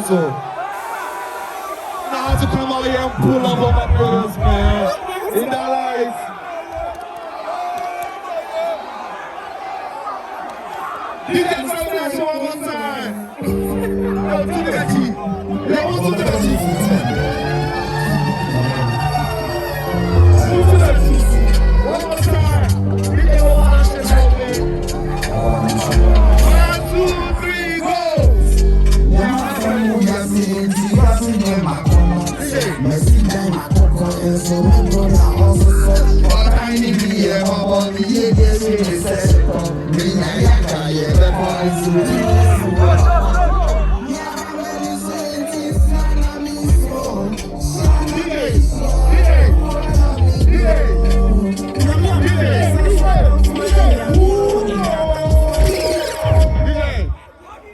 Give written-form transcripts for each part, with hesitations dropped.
hustle. Now to come out here and pull up on my brothers, man. In that life. You can tell me that show one time. Yo, do the G. Yo, what's the G? One more time. We can go on and help me. 1, 2, 3, go.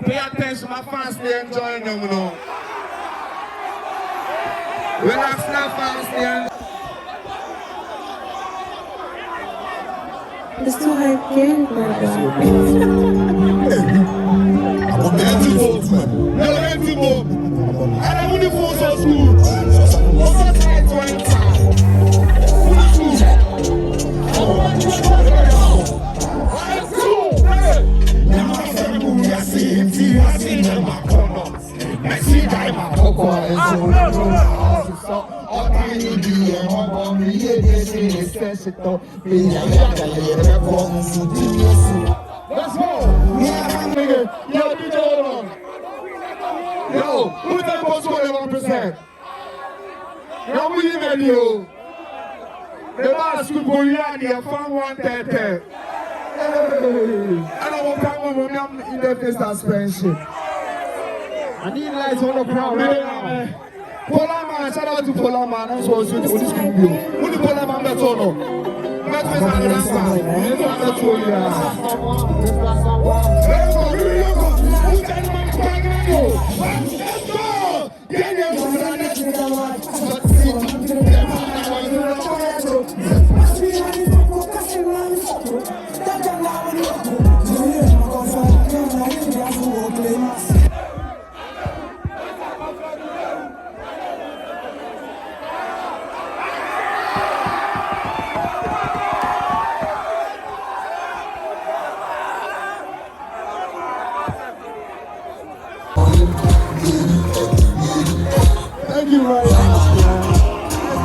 Pay attention, my fans, they enjoying them, you know. Relax now, fans, they enjoying. It's too hard again, I'm empty vote, man. No empty vote. And I'm only for so school. Over time, 20 times. Let's go! Nigga, yo, DJ, hold on. Yo, who's that boss going to 1%? Yo, we in there, yo. The boss could go here, they found 130. I don't want to come over, I'm in the face suspension. I need lights on the crowd right now. Polar man, shout out to Polar man. That's what I was doing for this video. Who the Polar man that's on? Let's go, let's go. Let's go, Thank you very much, man.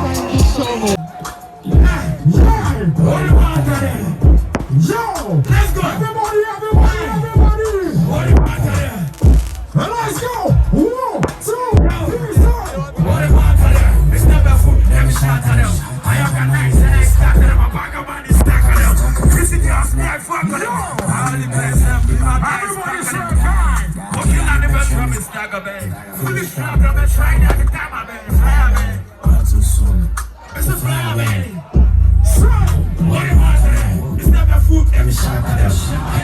Thank you so much. Yo! Let's go! Everybody! And let's go! 1, 2, 3, start! It's never food, let me shout at them. I have got nice and I stack them. My back of money stack at them. Prison girls, me I fuck with them. I only play self with my guys stack at them. Walking on the bedroom is stack of them. Fully strapped up and trying every time I been. Fire man. It's a fire man. What am I saying? It's never food, let me shout at them. I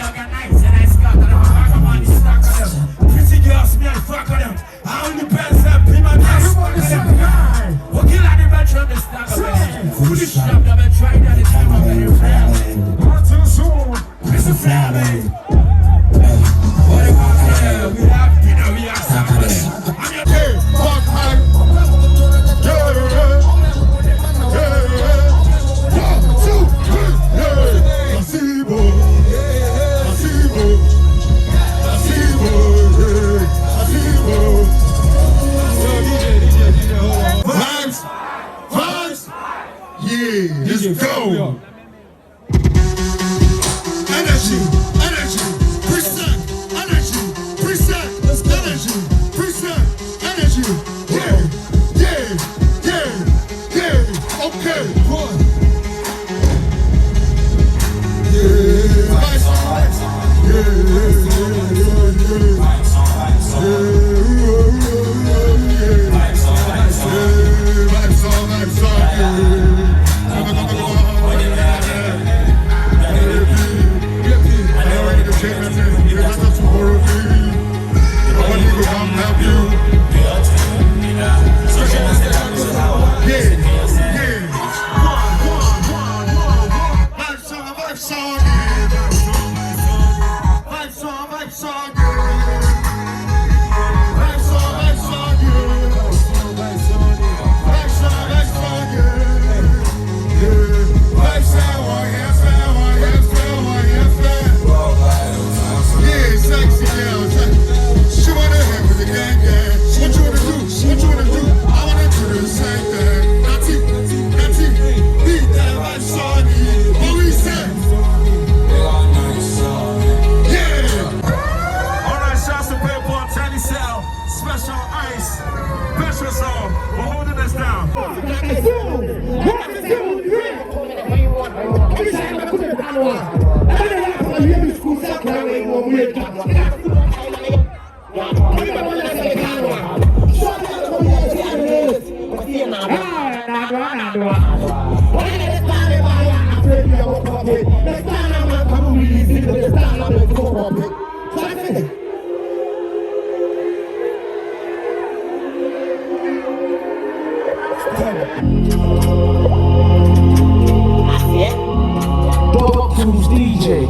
have got nice and I stack at them. My back of money stack at them. Prison girls, me I fuck with them. I only play self with my guys stack at them. Walking on the bedroom is stack of them. Fully strapped up and trying every time I been. Fire man. It's a fire man. What am I saying? We have dinner, we have something. I'm your day, fuck high. Let's go! Energy, PRESEC, energy, yeah, okay, DJ.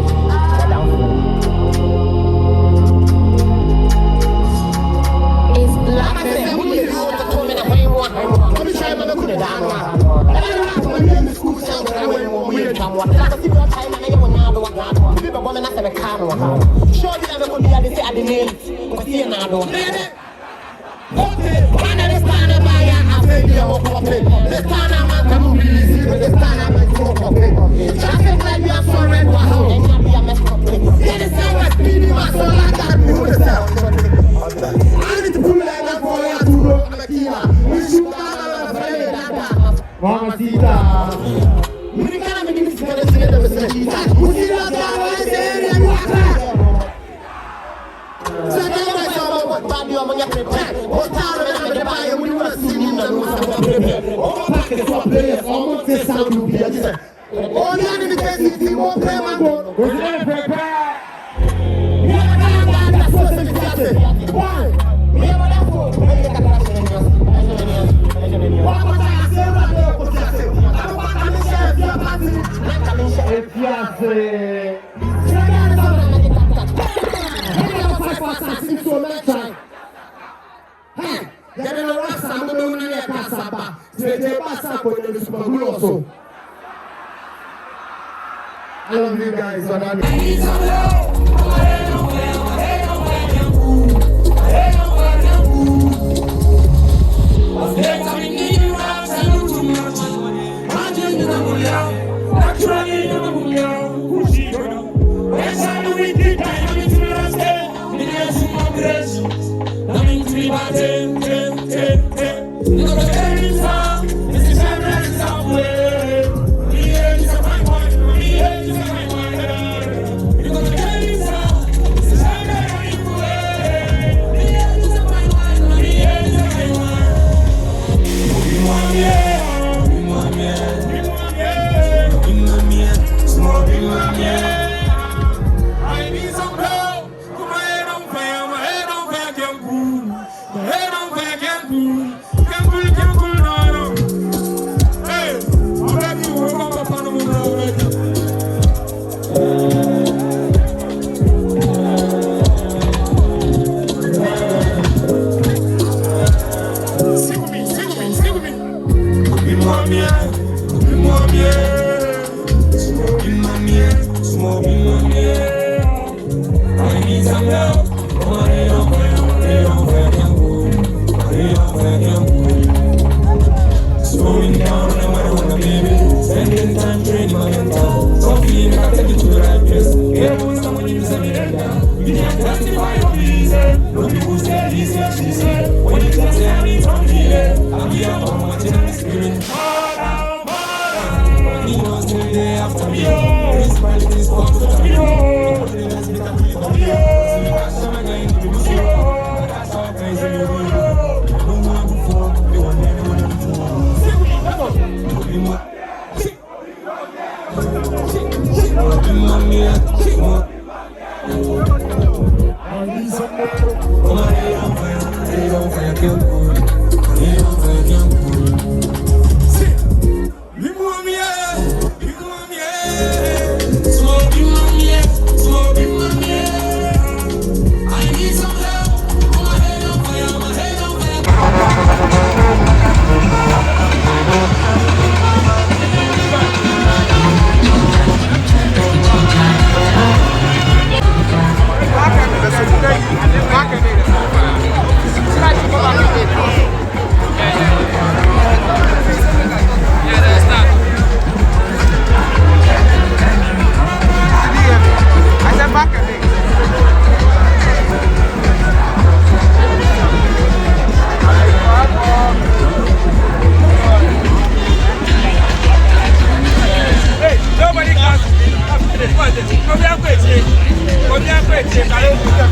It's black. I love you guys.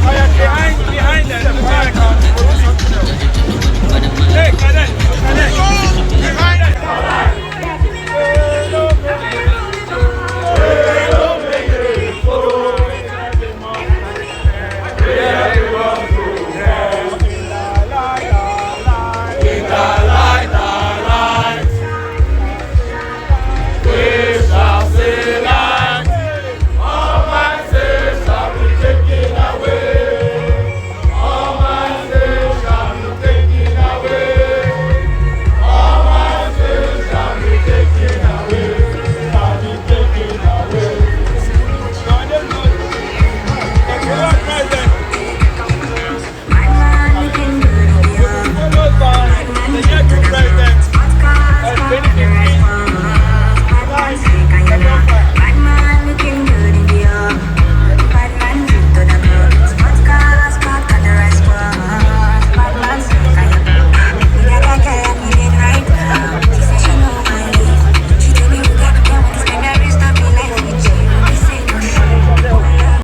Behind them. Hey, Kaden.